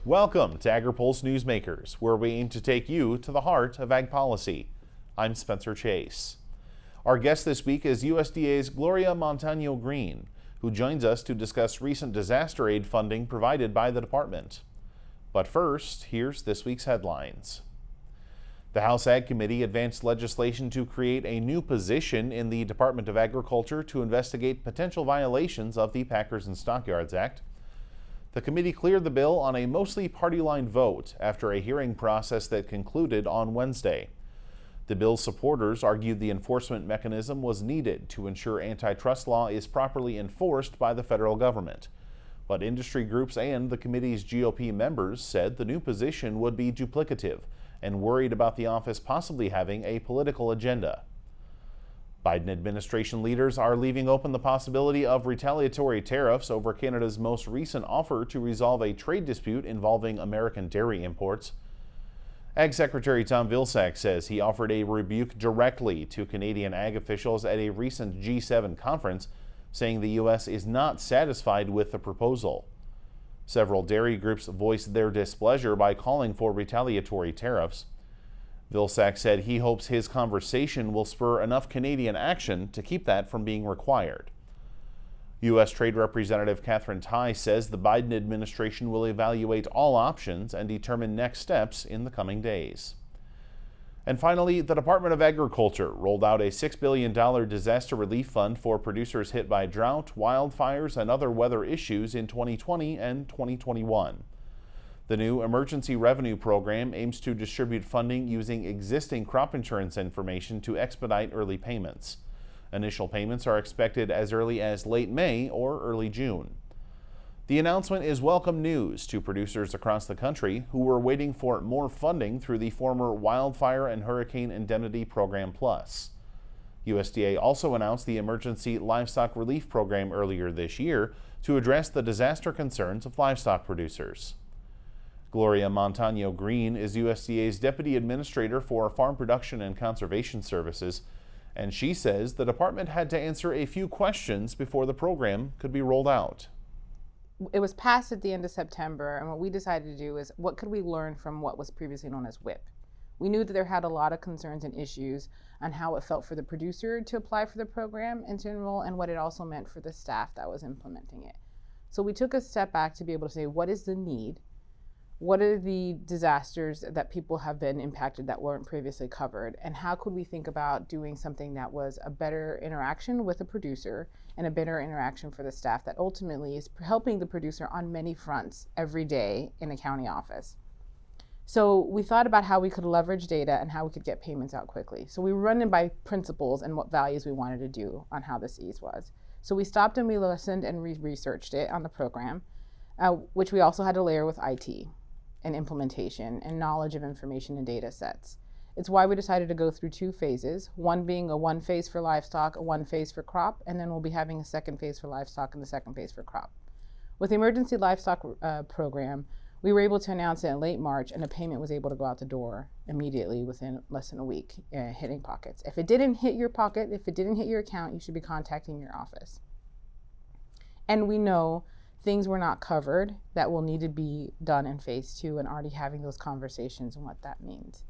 Welcome to Agri-Pulse Newsmakers, where we aim to take you to the heart of ag policy. I'm Spencer Chase. Our guest this week is USDA's Gloria Montaño Greene, who joins us to discuss recent disaster aid funding provided by the department. But first, here's this week's headlines. The House Ag Committee advanced legislation to create a new position in the Department of Agriculture to investigate potential violations of the Packers and Stockyards Act. The committee cleared the bill on a mostly party-line vote after a hearing process that concluded on Wednesday. The bill's supporters argued the enforcement mechanism was needed to ensure antitrust law is properly enforced by the federal government. But industry groups and the committee's GOP members said the new position would be duplicative and worried about the office possibly having a political agenda. Biden administration leaders are leaving open the possibility of retaliatory tariffs over Canada's most recent offer to resolve a trade dispute involving American dairy imports. Ag Secretary Tom Vilsack says he offered a rebuke directly to Canadian ag officials at a recent G7 conference, saying the U.S. is not satisfied with the proposal. Several dairy groups voiced their displeasure by calling for retaliatory tariffs. Vilsack said he hopes his conversation will spur enough Canadian action to keep that from being required. U.S. Trade Representative Catherine Tai says the Biden administration will evaluate all options and determine next steps in the coming days. And finally, the Department of Agriculture rolled out a $6 billion disaster relief fund for producers hit by drought, wildfires, and other weather issues in 2020 and 2021. The new Emergency Revenue Program aims to distribute funding using existing crop insurance information to expedite early payments. Initial payments are expected as early as late May or early June. The announcement is welcome news to producers across the country who were waiting for more funding through the former Wildfire and Hurricane Indemnity Program Plus. USDA also announced the Emergency Livestock Relief Program earlier this year to address the disaster concerns of livestock producers. Gloria Montaño Greene is USDA's Deputy Administrator for Farm Production and Conservation Services, and she says the department had to answer a few questions before the program could be rolled out. It was passed at the end of September, and what we decided to do is what could we learn from what was previously known as WIP. We knew that there had a lot of concerns and issues on how it felt for the producer to apply for the program and to enroll, and what it also meant for the staff that was implementing it. So we took a step back to be able to say, what is the need? What are the disasters that people have been impacted that weren't previously covered? And how could we think about doing something that was a better interaction with the producer and a better interaction for the staff that ultimately is helping the producer on many fronts every day in a county office? So we thought about how we could leverage data and how we could get payments out quickly. So we run it by principles and what values we wanted to do on how this ease was. So we stopped and we listened and researched it on the program, which we also had to layer with IT and implementation and knowledge of information and data sets. It's why we decided to go through two phases, one being a one phase for livestock, a one phase for crop, and then we'll be having a second phase for livestock and the second phase for crop. With the Emergency Livestock Program, we were able to announce it in late March, and a payment was able to go out the door immediately within less than a week, hitting pockets. If it didn't hit your pocket, if it didn't hit your account, you should be contacting your office. And we know things were not covered that will need to be done in phase 2 and already having those conversations and what that means.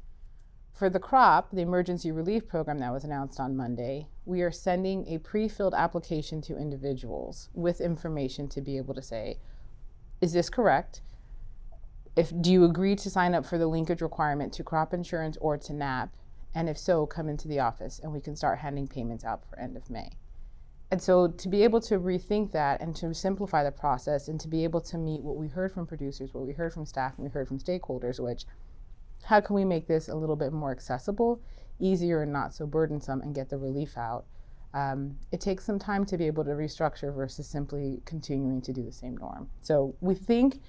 For the crop, the emergency relief program that was announced on Monday, we are sending a pre-filled application to individuals with information to be able to say, is this correct? Do you agree to sign up for the linkage requirement to crop insurance or to NAP? And if so, come into the office and we can start handing payments out for end of May. And so to be able to rethink that and to simplify the process and to be able to meet what we heard from producers, what we heard from staff, and we heard from stakeholders, which, how can we make this a little bit more accessible, easier and not so burdensome, and get the relief out? It takes some time to be able to restructure versus simply continuing to do the same norm. So we think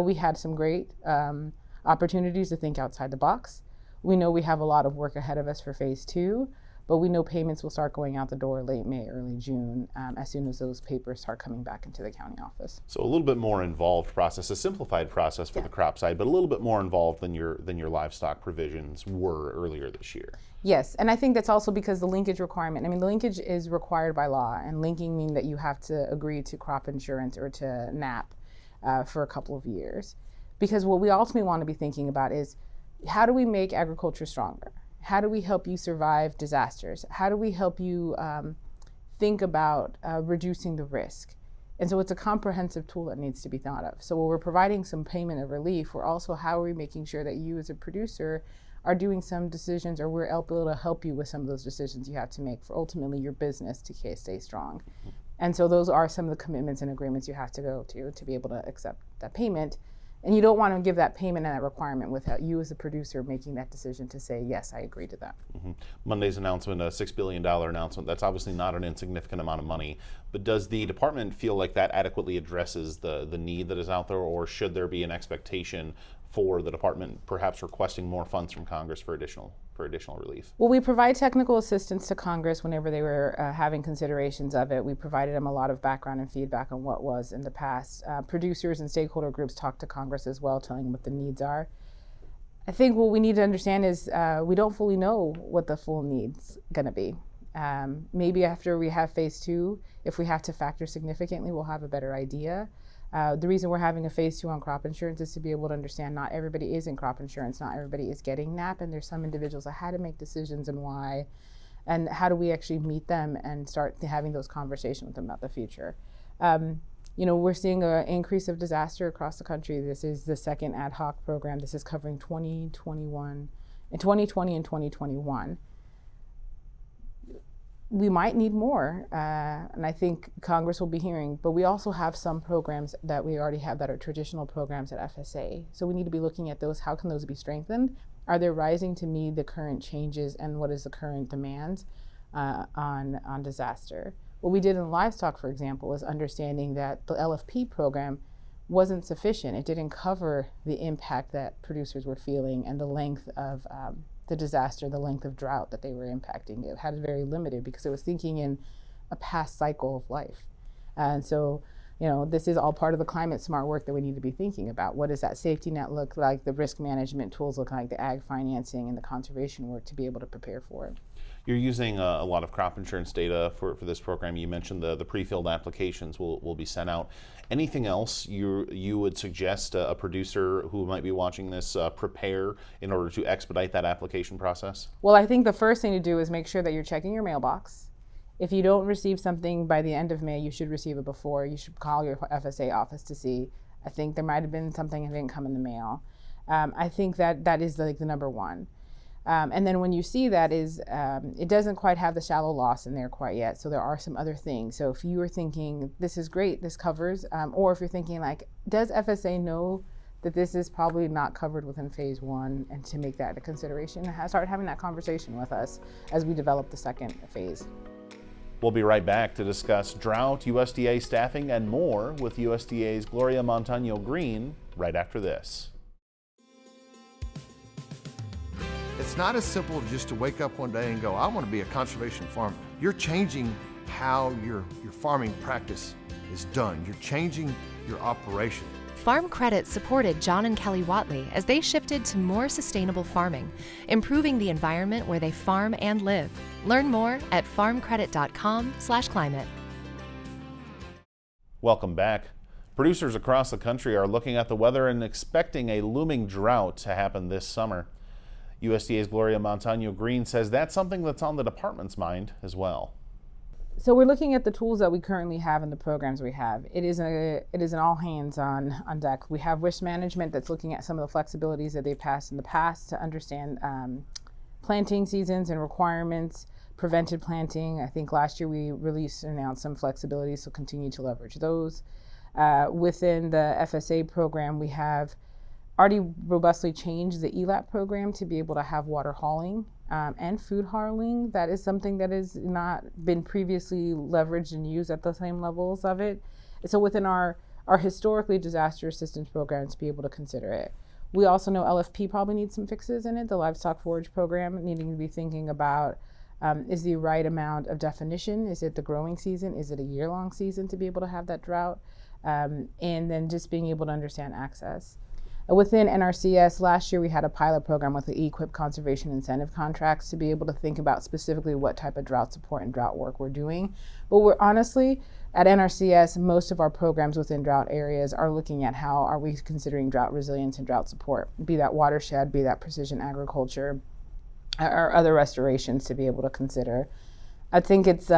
we had some great opportunities to think outside the box. We know we have a lot of work ahead of us for phase 2. But we know payments will start going out the door late May, early June, as soon as those papers start coming back into the county office. So a little bit more involved process, a simplified process for the crop side, but a little bit more involved than your livestock provisions were earlier this year. Yes, and I think that's also because the linkage requirement, the linkage is required by law, and linking means that you have to agree to crop insurance or to NAP for a couple of years. Because what we ultimately want to be thinking about is, how do we make agriculture stronger? How do we help you survive disasters? How do we help you think about reducing the risk? And so it's a comprehensive tool that needs to be thought of. So while we're providing some payment of relief, we're also, how are we making sure that you as a producer are doing some decisions, or we're able to help you with some of those decisions you have to make for ultimately your business to stay strong. And so those are some of the commitments and agreements you have to go to be able to accept that payment. And you don't want to give that payment and that requirement without you as a producer making that decision to say, yes, I agree to that. Monday's announcement, a $6 billion announcement, that's obviously not an insignificant amount of money, but does the department feel like that adequately addresses the need that is out there, or should there be an expectation for the department perhaps requesting more funds from Congress for additional relief? Well, we provide technical assistance to Congress whenever they were having considerations of it. We provided them a lot of background and feedback on what was in the past. Producers and stakeholder groups talk to Congress as well, telling them what the needs are. I think what we need to understand is we don't fully know what the full need's going to be. Maybe after we have phase 2, if we have to factor significantly, we'll have a better idea. The reason we're having a phase 2 on crop insurance is to be able to understand not everybody is in crop insurance, not everybody is getting NAP, and there's some individuals that had to make decisions and why, and how do we actually meet them and start having those conversations with them about the future. We're seeing an increase of disaster across the country. This is the second ad hoc program. This is covering 2020 and 2021. We might need more, and I think Congress will be hearing, but we also have some programs that we already have that are traditional programs at FSA. So we need to be looking at those. How can those be strengthened? Are they rising to meet the current changes, and what is the current demands on disaster? What we did in livestock, for example, is understanding that the LFP program wasn't sufficient. It didn't cover the impact that producers were feeling and the length of the disaster, the length of drought that they were impacting. It had very limited because it was thinking in a past cycle of life. And so, this is all part of the climate smart work that we need to be thinking about. What does that safety net look like, the risk management tools look like, the ag financing and the conservation work to be able to prepare for it. You're using a lot of crop insurance data for this program. You mentioned the pre-filled applications will be sent out. Anything else you would suggest a producer who might be watching this prepare in order to expedite that application process? Well, I think the first thing to do is make sure that you're checking your mailbox. If you don't receive something by the end of May, you should receive it before. You should call your FSA office to see. I think there might have been something that didn't come in the mail. I think that is the number one. And then when you see that it doesn't quite have the shallow loss in there quite yet. So there are some other things. So if you are thinking, this is great, this covers, or if you're thinking like, does FSA know that this is probably not covered within phase 1, and to make that a consideration, start having that conversation with us as we develop the second phase. We'll be right back to discuss drought, USDA staffing, and more with USDA's Gloria Montaño Greene right after this. It's not as simple just to wake up one day and go, I want to be a conservation farmer. You're changing how your farming practice is done. You're changing your operation. Farm Credit supported John and Kelly Watley as they shifted to more sustainable farming, improving the environment where they farm and live. Learn more at farmcredit.com/climate. Welcome back. Producers across the country are looking at the weather and expecting a looming drought to happen this summer. USDA's Gloria Montaño Greene says that's something that's on the department's mind as well. So we're looking at the tools that we currently have and the programs we have. It is an all hands on deck. We have risk management that's looking at some of the flexibilities that they've passed in the past to understand planting seasons and requirements, prevented planting. I think last year we announced some flexibilities, so continue to leverage those. Within the FSA program, we have already robustly changed the ELAP program to be able to have water hauling and food hauling. That is something that has not been previously leveraged and used at the same levels of it. So within our historically disaster assistance program, to be able to consider it. We also know LFP probably needs some fixes in it, the livestock forage program, needing to be thinking about is the right amount of definition? Is it the growing season? Is it a year-long season to be able to have that drought? And then just being able to understand access. Within NRCS, last year we had a pilot program with the EQIP conservation incentive contracts to be able to think about specifically what type of drought support and drought work we're doing. But we're honestly, at NRCS, most of our programs within drought areas are looking at how are we considering drought resilience and drought support, be that watershed, be that precision agriculture, or other restorations to be able to consider. I think it's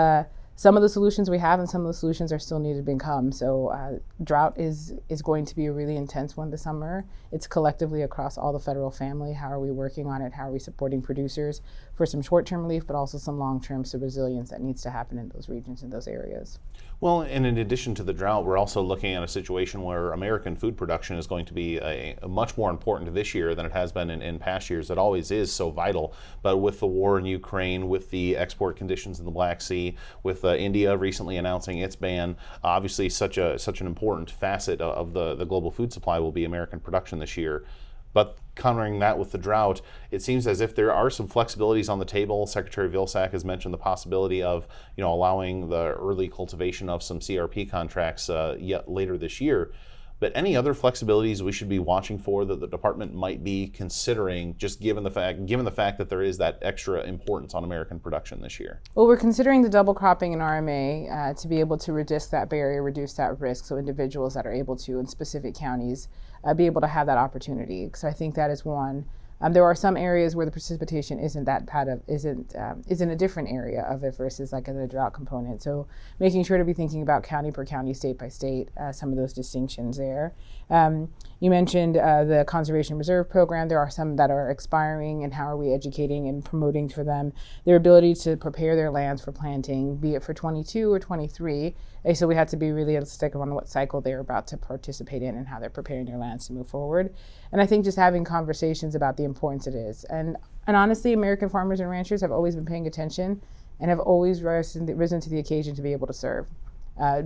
some of the solutions we have and some of the solutions are still needed to become. So drought is going to be a really intense one this summer. It's collectively across all the federal family. How are we working on it? How are we supporting producers for some short-term relief, but also some long-term resilience that needs to happen in those regions, in those areas? Well, and in addition to the drought, we're also looking at a situation where American food production is going to be a much more important this year than it has been in past years. It always is so vital, but with the war in Ukraine, with the export conditions in the Black Sea, with India recently announcing its ban, obviously such an important facet of the global food supply will be American production this year. But countering that with the drought, it seems as if there are some flexibilities on the table. Secretary Vilsack has mentioned the possibility of, allowing the early cultivation of some CRP contracts yet later this year. But any other flexibilities we should be watching for that the department might be considering, just given the fact that there is that extra importance on American production this year? Well, we're considering the double cropping in RMA to be able to reduce that barrier, reduce that risk, so individuals that are able to in specific counties be able to have that opportunity. So I think that is one. There are some areas where the precipitation isn't in a different area of it versus like in the drought component. So making sure to be thinking about county per county, state by state, some of those distinctions there. You mentioned the Conservation Reserve Program. There are some that are expiring, and how are we educating and promoting for them their ability to prepare their lands for planting, be it for 22 or 23. So we have to be realistic on what cycle they're about to participate in and how they're preparing their lands to move forward. And I think just having conversations about the importance it is. And honestly, American farmers and ranchers have always been paying attention and have always risen to the occasion to be able to serve,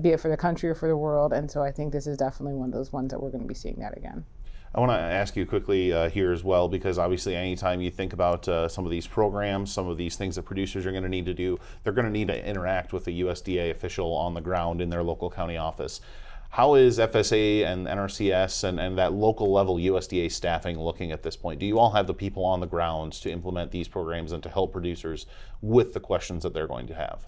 be it for the country or for the world. And so I think this is definitely one of those ones that we're going to be seeing that again. I want to ask you quickly here as well, because obviously anytime you think about some of these programs, some of these things that producers are going to need to do, they're going to need to interact with a USDA official on the ground in their local county office. How is FSA and NRCS and that local level USDA staffing looking at this point? Do you all have the people on the ground to implement these programs and to help producers with the questions that they're going to have?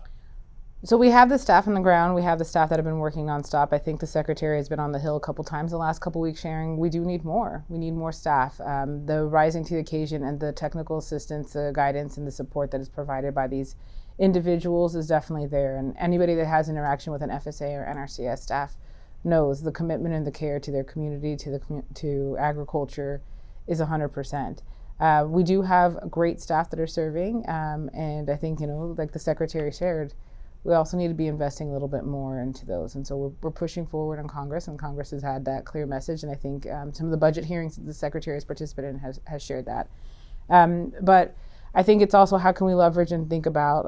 So we have the staff on the ground. We have the staff that have been working nonstop. I think the secretary has been on the Hill a couple times the last couple weeks sharing we do need more. We need more staff. The rising to the occasion and the technical assistance, the guidance and the support that is provided by these individuals is definitely there. And anybody that has interaction with an FSA or NRCS staff knows the commitment and the care to their community, to agriculture is 100%. We do have great staff that are serving, and I think, like the secretary shared, we also need to be investing a little bit more into those. And so we're pushing forward on Congress, and Congress has had that clear message. And I think some of the budget hearings that the secretary has participated in has shared that. But I think it's also how can we leverage and think about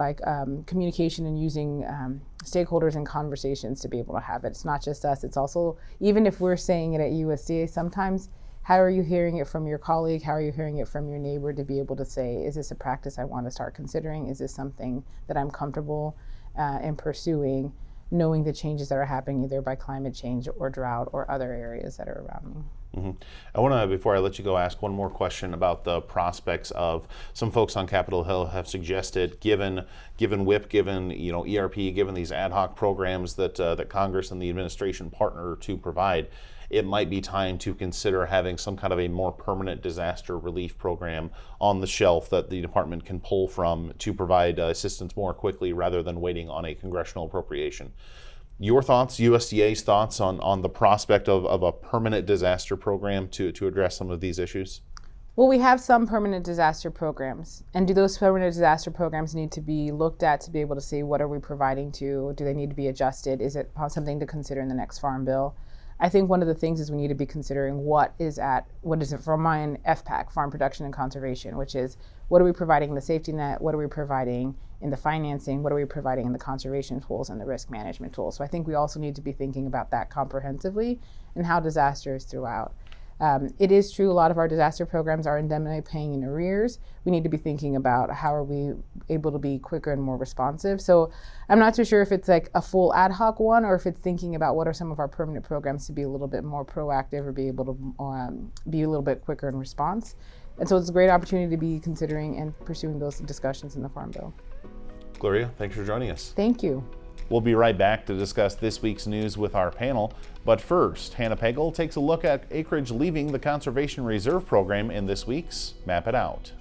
communication and using stakeholders in conversations to be able to have it. It's not just us. It's also, even if we're saying it at USDA, sometimes how are you hearing it from your colleague? How are you hearing it from your neighbor to be able to say, is this a practice I want to start considering? Is this something that I'm comfortable in pursuing, knowing the changes that are happening either by climate change or drought or other areas that are around me? Mm-hmm. I want to, before I let you go, ask one more question about the prospects of some folks on Capitol Hill have suggested, given WIP, given ERP, given these ad hoc programs that Congress and the administration partner to provide, it might be time to consider having some kind of a more permanent disaster relief program on the shelf that the department can pull from to provide assistance more quickly rather than waiting on a congressional appropriation. Your thoughts, USDA's thoughts on the prospect of a permanent disaster program to address some of these issues? Well, we have some permanent disaster programs. And do those permanent disaster programs need to be looked at to be able to see what are we providing to? Do they need to be adjusted? Is it something to consider in the next Farm Bill? I think one of the things is we need to be considering what is it for mine, FPAC, Farm Production and Conservation, which is what are we providing in the safety net, what are we providing in the financing, what are we providing in the conservation tools and the risk management tools. So I think we also need to be thinking about that comprehensively and how disaster is throughout. It is true, a lot of our disaster programs are indemnity paying in arrears. We need to be thinking about how are we able to be quicker and more responsive. So I'm not too sure if it's like a full ad hoc one or if it's thinking about what are some of our permanent programs to be a little bit more proactive or be able to be a little bit quicker in response. And so it's a great opportunity to be considering and pursuing those discussions in the Farm Bill. Gloria, thanks for joining us. Thank you. We'll be right back to discuss this week's news with our panel. But first, Hannah Pagel takes a look at acreage leaving the Conservation Reserve Program in this week's Map It Out.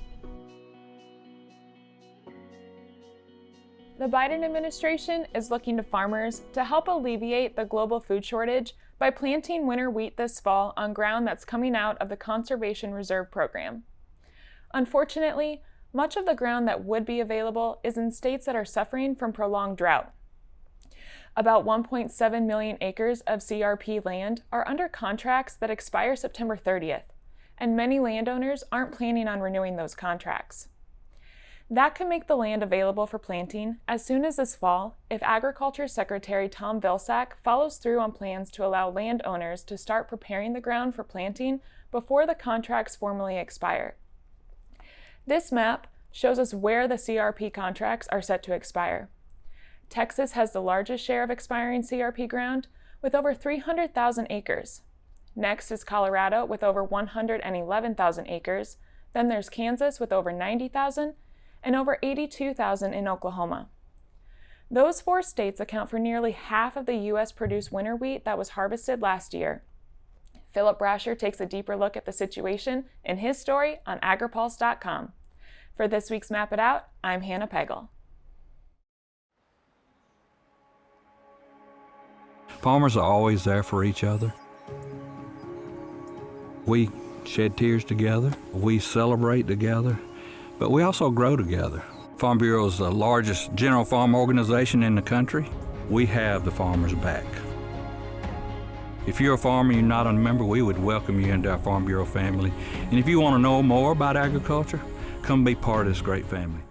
The Biden administration is looking to farmers to help alleviate the global food shortage by planting winter wheat this fall on ground that's coming out of the Conservation Reserve Program. Unfortunately, much of the ground that would be available is in states that are suffering from prolonged drought. About 1.7 million acres of CRP land are under contracts that expire September 30th, and many landowners aren't planning on renewing those contracts. That could make the land available for planting as soon as this fall if Agriculture Secretary Tom Vilsack follows through on plans to allow landowners to start preparing the ground for planting before the contracts formally expire. This map shows us where the CRP contracts are set to expire. Texas has the largest share of expiring CRP ground with over 300,000 acres. Next is Colorado with over 111,000 acres. Then there's Kansas with over 90,000 and over 82,000 in Oklahoma. Those four states account for nearly half of the U.S. produced winter wheat that was harvested last year. Philip Brasher takes a deeper look at the situation in his story on Agri-Pulse.com. For this week's Map It Out, I'm Hannah Pagel. Farmers are always there for each other. We shed tears together, we celebrate together, but we also grow together. Farm Bureau is the largest general farm organization in the country. We have the farmers' back. If you're a farmer and you're not a member, we would welcome you into our Farm Bureau family. And if you want to know more about agriculture, come be part of this great family.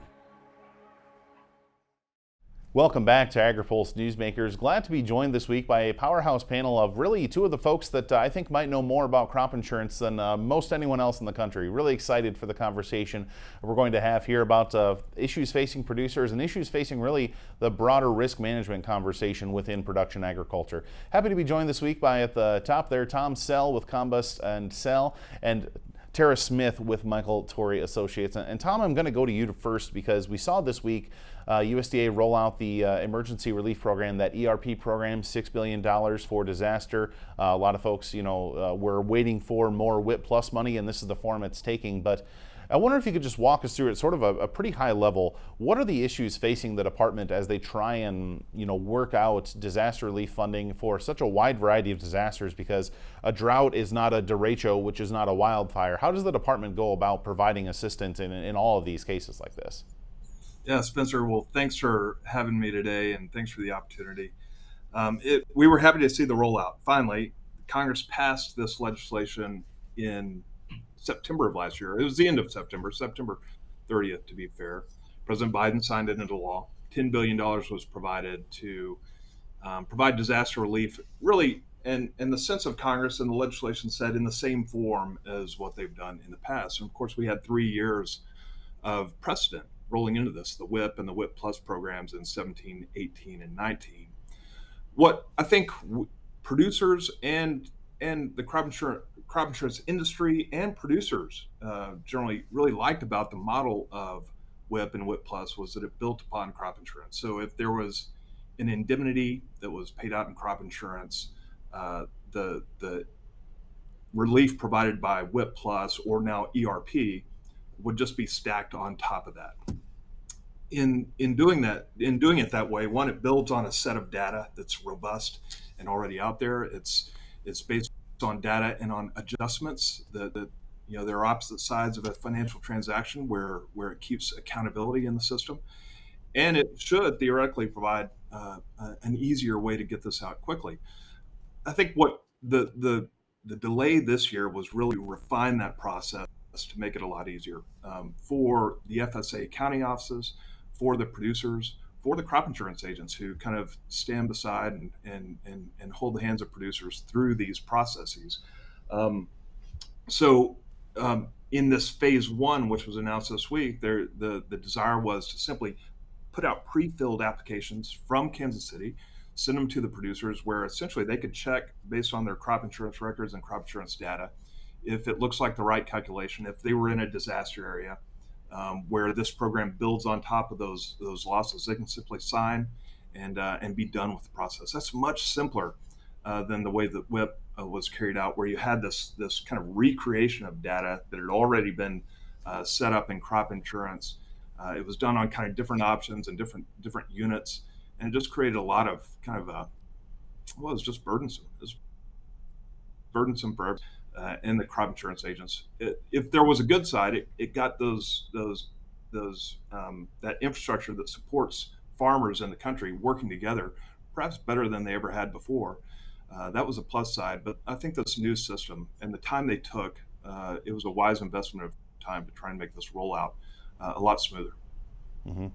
Welcome back to Agri-Pulse Newsmakers. Glad to be joined this week by a powerhouse panel of really two of the folks that I think might know more about crop insurance than most anyone else in the country. Really excited for the conversation we're going to have here about issues facing producers and issues facing really the broader risk management conversation within production agriculture. Happy to be joined this week by, at the top there, Tom Sell with Combest and Sell, and Tara Smith with Michael Torrey Associates. And Tom, I'm going to go to you first because we saw this week USDA roll out the emergency relief program, that ERP program, $6 billion for disaster. A lot of folks, were waiting for more WIP Plus money, and this is the form it's taking. But I wonder if you could just walk us through it, sort of a pretty high level. What are the issues facing the department as they try and work out disaster relief funding for such a wide variety of disasters? Because a drought is not a derecho, which is not a wildfire. How does the department go about providing assistance in all of these cases like this? Yeah, Spencer, well, thanks for having me today, and thanks for the opportunity. We were happy to see the rollout. Finally, Congress passed this legislation in September of last year. It was the end of September 30th, to be fair. President Biden signed it into law. $10 billion was provided to provide disaster relief, really, in the sense of Congress and the legislation said in the same form as what they've done in the past. And of course, we had 3 years of precedent rolling into this, the WIP and the WIP Plus programs in 17, 18, and 19. What I think producers and the crop insurance industry and producers generally really liked about the model of WIP and WIP Plus was that it built upon crop insurance. So if there was an indemnity that was paid out in crop insurance, the relief provided by WIP Plus, or now ERP, would just be stacked on top of that. In doing it that way, one, it builds on a set of data that's robust and already out there. It's based on data and on adjustments that there are opposite sides of a financial transaction where it keeps accountability in the system, and it should theoretically provide an easier way to get this out quickly. I think what the delay this year was really refine that process to make it a lot easier for the FSA accounting offices, for the producers, for the crop insurance agents who kind of stand beside and hold the hands of producers through these processes. So in this phase one, which was announced this week, the desire was to simply put out pre-filled applications from Kansas City, send them to the producers, where essentially they could check based on their crop insurance records and crop insurance data if it looks like the right calculation, if they were in a disaster area where this program builds on top of those losses, they can simply sign and be done with the process. That's much simpler than the way that WIP was carried out, where you had this kind of recreation of data that had already been set up in crop insurance. It was done on kind of different options and different units, and it just created a lot of kind of well, it was just burdensome. It was burdensome for and the crop insurance agents. If there was a good side, it got that infrastructure that supports farmers in the country working together, perhaps better than they ever had before. That was a plus side, but I think this new system and the time they took, it was a wise investment of time to try and make this rollout a lot smoother. Mm-hmm.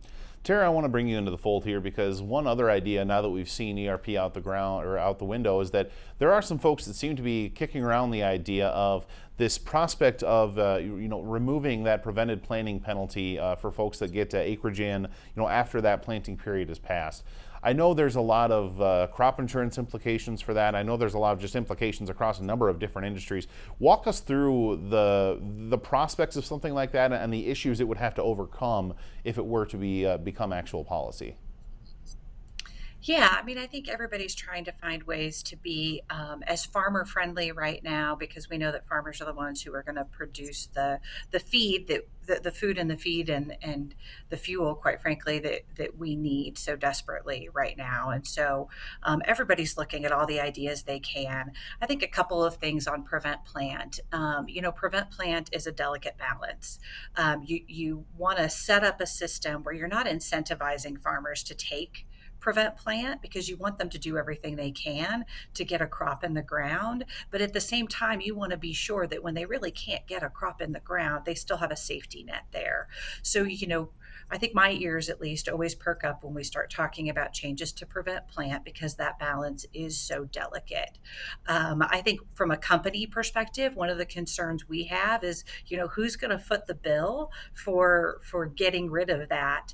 Tara, I want to bring you into the fold here, because one other idea, now that we've seen ERP out the ground or out the window, is that there are some folks that seem to be kicking around the idea of this prospect of removing that prevented planting penalty for folks that get acreage in after that planting period has passed. I know there's a lot of crop insurance implications for that. I know there's a lot of just implications across a number of different industries. Walk us through the prospects of something like that and the issues it would have to overcome if it were to become actual policy. Yeah, I mean, I think everybody's trying to find ways to be as farmer friendly right now, because we know that farmers are the ones who are going to produce the feed, the food and the feed and the fuel, quite frankly, that we need so desperately right now. And so everybody's looking at all the ideas they can. I think a couple of things on prevent plant. Prevent plant is a delicate balance. You want to set up a system where you're not incentivizing farmers to take prevent plant, because you want them to do everything they can to get a crop in the ground. But at the same time, you want to be sure that when they really can't get a crop in the ground, they still have a safety net there. So, I think my ears at least always perk up when we start talking about changes to prevent plant, because that balance is so delicate. I think from a company perspective, one of the concerns we have is, who's going to foot the bill for getting rid of that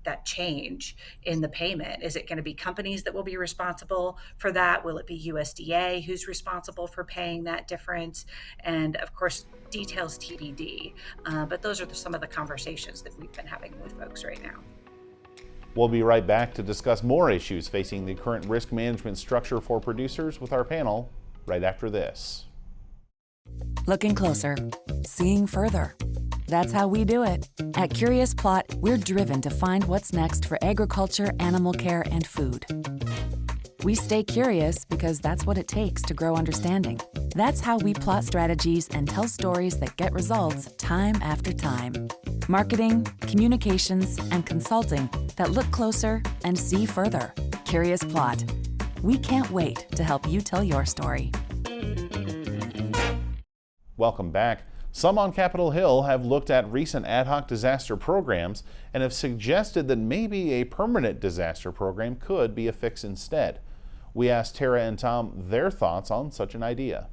that change in the payment? Is it going to be companies that will be responsible for that? Will it be USDA who's responsible for paying that difference? And of course, details TBD. But those are some of the conversations that we've been having with folks right now. We'll be right back to discuss more issues facing the current risk management structure for producers with our panel right after this. Looking closer, seeing further. That's how we do it. At Curious Plot, we're driven to find what's next for agriculture, animal care, and food. We stay curious because that's what it takes to grow understanding. That's how we plot strategies and tell stories that get results time after time. Marketing, communications, and consulting that look closer and see further. Curious Plot. We can't wait to help you tell your story. Welcome back. Some on Capitol Hill have looked at recent ad hoc disaster programs and have suggested that maybe a permanent disaster program could be a fix instead. We asked Tara and Tom their thoughts on such an idea.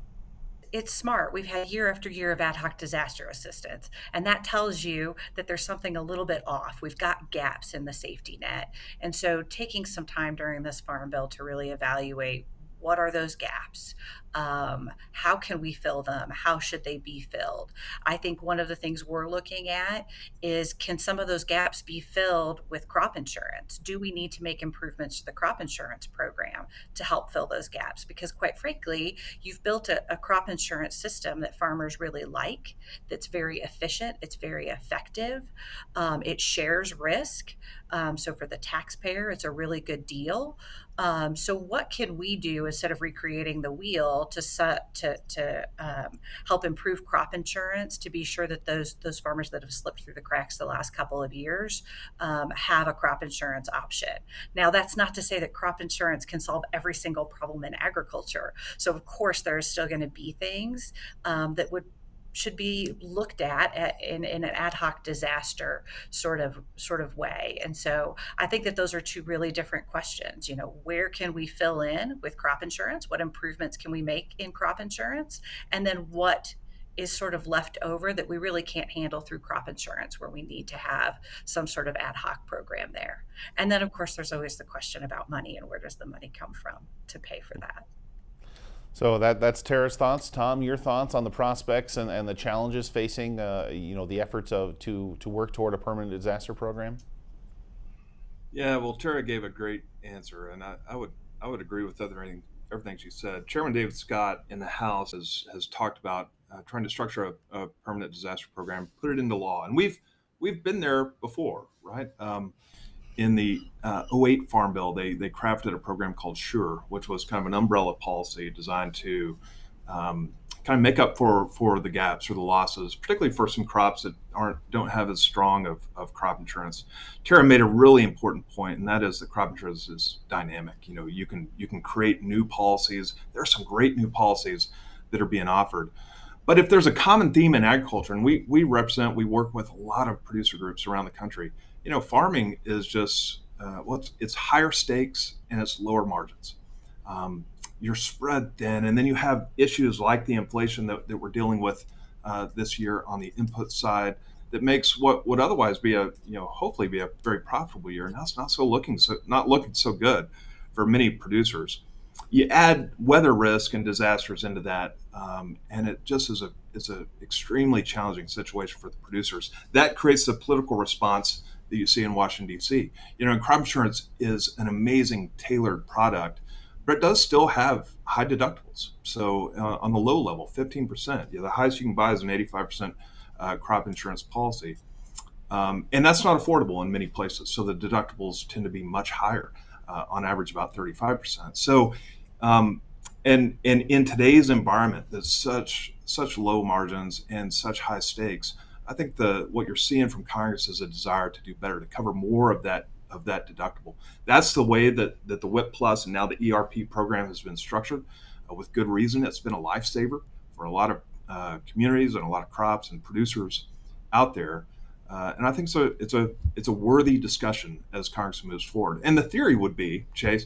It's smart. We've had year after year of ad hoc disaster assistance, and that tells you that there's something a little bit off. We've got gaps in the safety net. And so taking some time during this Farm Bill to really evaluate what are those gaps? How can we fill them? How should they be filled? I think one of the things we're looking at is, can some of those gaps be filled with crop insurance? Do we need to make improvements to the crop insurance program to help fill those gaps? Because quite frankly, you've built a crop insurance system that farmers really like, that's very efficient, it's very effective, it shares risk. So for the taxpayer, it's a really good deal. So what can we do instead of recreating the wheel to help improve crop insurance, to be sure that those farmers that have slipped through the cracks the last couple of years have a crop insurance option? Now, that's not to say that crop insurance can solve every single problem in agriculture. So of course, there are still going to be things that would should be looked at in an ad hoc disaster sort of way. And so I think that those are two really different questions. Where can we fill in with crop insurance? What improvements can we make in crop insurance? And then what is sort of left over that we really can't handle through crop insurance, where we need to have some sort of ad hoc program there. And then, of course, there's always the question about money and where does the money come from to pay for that. So that's Tara's thoughts. Tom, your thoughts on the prospects and the challenges facing the efforts to work toward a permanent disaster program? Yeah, well, Tara gave a great answer, and I would agree with everything she said. Chairman David Scott in the House has talked about trying to structure a permanent disaster program, put it into law, and we've been there before, right? In the 2008 Farm Bill, they crafted a program called SURE, which was kind of an umbrella policy designed to kind of make up for the gaps or the losses, particularly for some crops that don't have as strong of crop insurance. Tara made a really important point, and that is that crop insurance is dynamic. You can create new policies. There are some great new policies that are being offered. But if there's a common theme in agriculture, and we work with a lot of producer groups around the country, farming is just, it's higher stakes and it's lower margins. You're spread thin, and then you have issues like the inflation that we're dealing with this year on the input side that makes what would otherwise be hopefully be a very profitable year. Now it's not looking so good for many producers. You add weather risk and disasters into that, and it just is a extremely challenging situation for the producers. That creates the political response that you see in Washington, D.C. And crop insurance is an amazing tailored product, but it does still have high deductibles. So on the low level, 15%. The highest you can buy is an 85% crop insurance policy. And that's not affordable in many places. So the deductibles tend to be much higher, on average about 35%. So, and in today's environment, there's such low margins and such high stakes. I think what you're seeing from Congress is a desire to do better, to cover more of that deductible. That's the way that the WIP Plus and now the ERP program has been structured, with good reason. It's been a lifesaver for a lot of communities and a lot of crops and producers out there. And I think so. It's a worthy discussion as Congress moves forward. And the theory would be, Chase,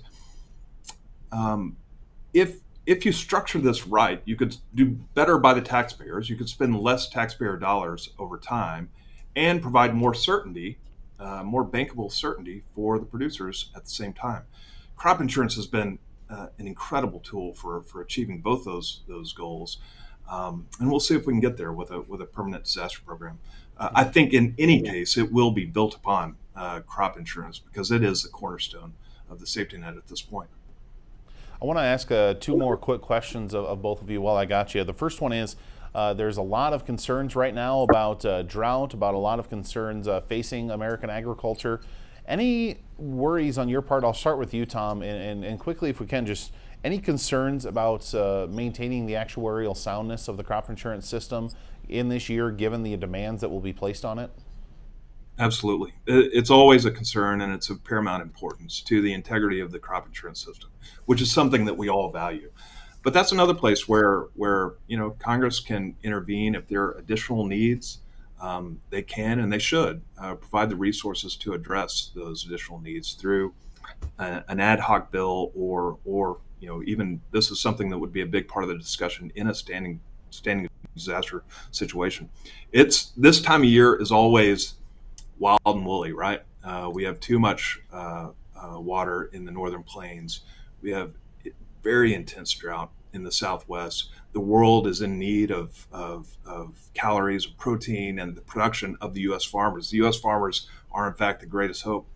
if you structure this right, you could do better by the taxpayers. You could spend less taxpayer dollars over time, and provide more certainty, more bankable certainty for the producers at the same time. Crop insurance has been an incredible tool for achieving both those goals, and we'll see if we can get there with a permanent disaster program. I think in any case, it will be built upon crop insurance, because it is the cornerstone of the safety net at this point. I want to ask two more quick questions of both of you while I got you. The first one is, there's a lot of concerns right now about drought, about a lot of concerns facing American agriculture. Any worries on your part? I'll start with you, Tom, and quickly, if we can, just any concerns about maintaining the actuarial soundness of the crop insurance system in this year, given the demands that will be placed on it? Absolutely. It's always a concern, and it's of paramount importance to the integrity of the crop insurance system, which is something that we all value. But that's another place where Congress can intervene if there are additional needs. They can and they should provide the resources to address those additional needs through an ad hoc bill, or even this is something that would be a big part of the discussion in a standing disaster situation. It's this time of year is always wild and woolly, right? We have too much water in the northern plains. We have very intense drought in the Southwest. The world is in need of calories, of protein, and the production of the U.S. farmers. The U.S. farmers are, in fact, the greatest hope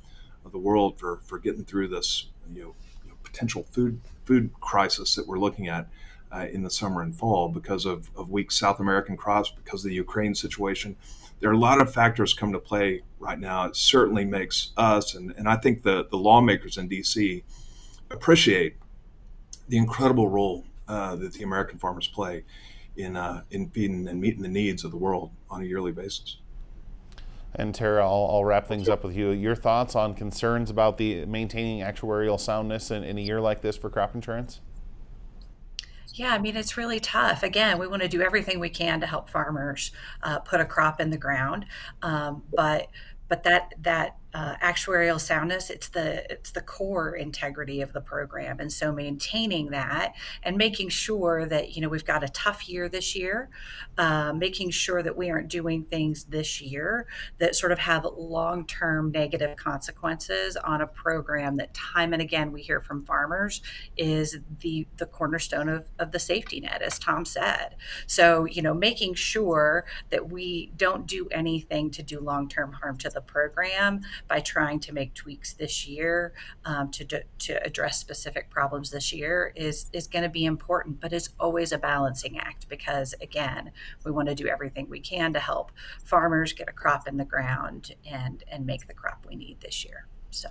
of the world for getting through this potential food crisis that we're looking at in the summer and fall because of weak South American crops, because of the Ukraine situation. There are a lot of factors come to play right now. It certainly makes us, and I think the lawmakers in D.C. appreciate the incredible role that the American farmers play in feeding and meeting the needs of the world on a yearly basis. And Tara, I'll wrap things up with you. Your thoughts on concerns about the maintaining actuarial soundness in a year like this for crop insurance? Yeah, I mean, it's really tough. Again, we want to do everything we can to help farmers put a crop in the ground, but that actuarial soundness, it's the core integrity of the program, and so maintaining that and making sure that we've got a tough year this year, making sure that we aren't doing things this year that sort of have long-term negative consequences on a program that time and again we hear from farmers is the cornerstone of the safety net, as Tom said. So making sure that we don't do anything to do long-term harm to the program by trying to make tweaks this year to address specific problems this year is going to be important, but it's always a balancing act because, again, we want to do everything we can to help farmers get a crop in the ground and make the crop we need this year. So.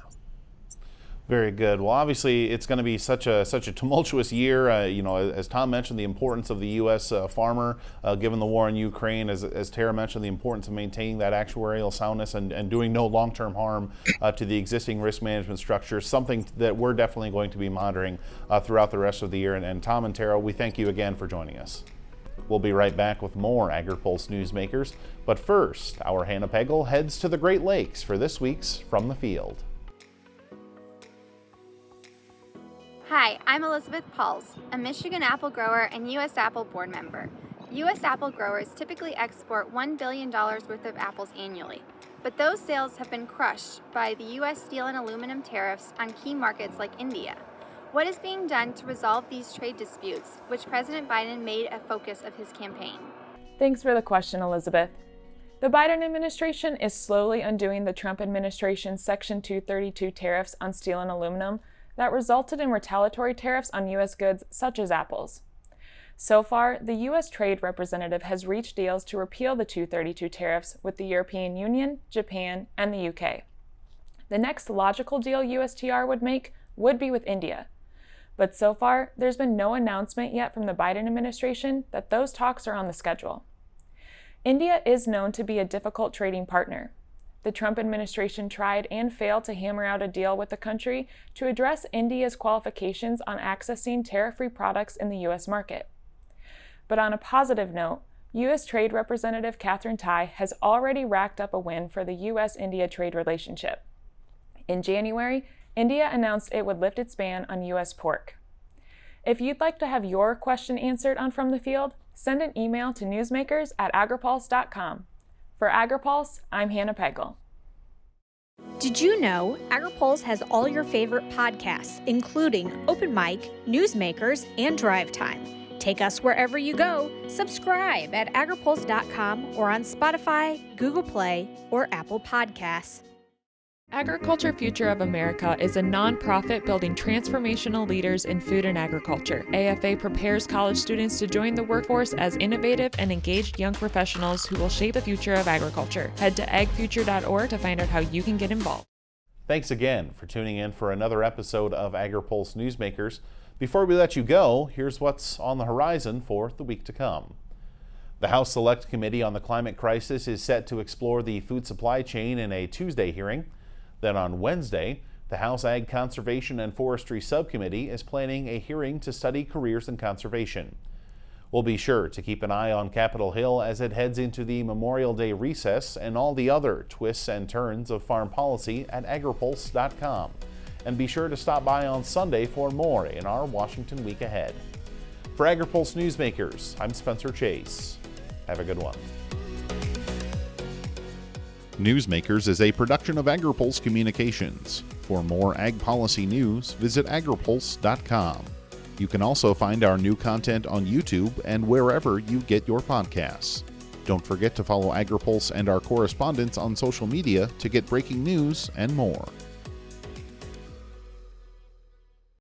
Very good. Well, obviously, it's going to be such a tumultuous year. As Tom mentioned, the importance of the U.S. Farmer, given the war in Ukraine, as Tara mentioned, the importance of maintaining that actuarial soundness and doing no long-term harm to the existing risk management structure, something that we're definitely going to be monitoring throughout the rest of the year. And Tom and Tara, we thank you again for joining us. We'll be right back with more Agri-Pulse Newsmakers. But first, our Hannah Pegel heads to the Great Lakes for this week's From the Field. Hi, I'm Elizabeth Pauls, a Michigan apple grower and U.S. Apple board member. U.S. apple growers typically export $1 billion worth of apples annually, but those sales have been crushed by the U.S. steel and aluminum tariffs on key markets like India. What is being done to resolve these trade disputes, which President Biden made a focus of his campaign? Thanks for the question, Elizabeth. The Biden administration is slowly undoing the Trump administration's Section 232 tariffs on steel and aluminum that resulted in retaliatory tariffs on U.S. goods such as apples. So far, the U.S. Trade Representative has reached deals to repeal the 232 tariffs with the European Union, Japan, and the UK. The next logical deal USTR would make would be with India. But so far, there's been no announcement yet from the Biden administration that those talks are on the schedule. India is known to be a difficult trading partner. The Trump administration tried and failed to hammer out a deal with the country to address India's qualifications on accessing tariff-free products in the U.S. market. But on a positive note, U.S. Trade Representative Katherine Tai has already racked up a win for the U.S.-India trade relationship. In January, India announced it would lift its ban on U.S. pork. If you'd like to have your question answered on From the Field, send an email to newsmakers@agripulse.com. For Agri-Pulse, I'm Hannah Pegel. Did you know Agri-Pulse has all your favorite podcasts, including Open Mic, Newsmakers, and Drive Time? Take us wherever you go. Subscribe at agripulse.com or on Spotify, Google Play, or Apple Podcasts. Agriculture Future of America is a nonprofit building transformational leaders in food and agriculture. AFA prepares college students to join the workforce as innovative and engaged young professionals who will shape the future of agriculture. Head to agfuture.org to find out how you can get involved. Thanks again for tuning in for another episode of Agri-Pulse Newsmakers. Before we let you go, here's what's on the horizon for the week to come. The House Select Committee on the Climate Crisis is set to explore the food supply chain in a Tuesday hearing. Then on Wednesday, the House Ag Conservation and Forestry Subcommittee is planning a hearing to study careers in conservation. We'll be sure to keep an eye on Capitol Hill as it heads into the Memorial Day recess and all the other twists and turns of farm policy at agripulse.com. And be sure to stop by on Sunday for more in our Washington week ahead. For Agri-Pulse Newsmakers, I'm Spencer Chase. Have a good one. Newsmakers is a production of Agri-Pulse Communications. For more ag policy news, visit agripulse.com. You can also find our new content on YouTube and wherever you get your podcasts. Don't forget to follow Agri-Pulse and our correspondents on social media to get breaking news and more.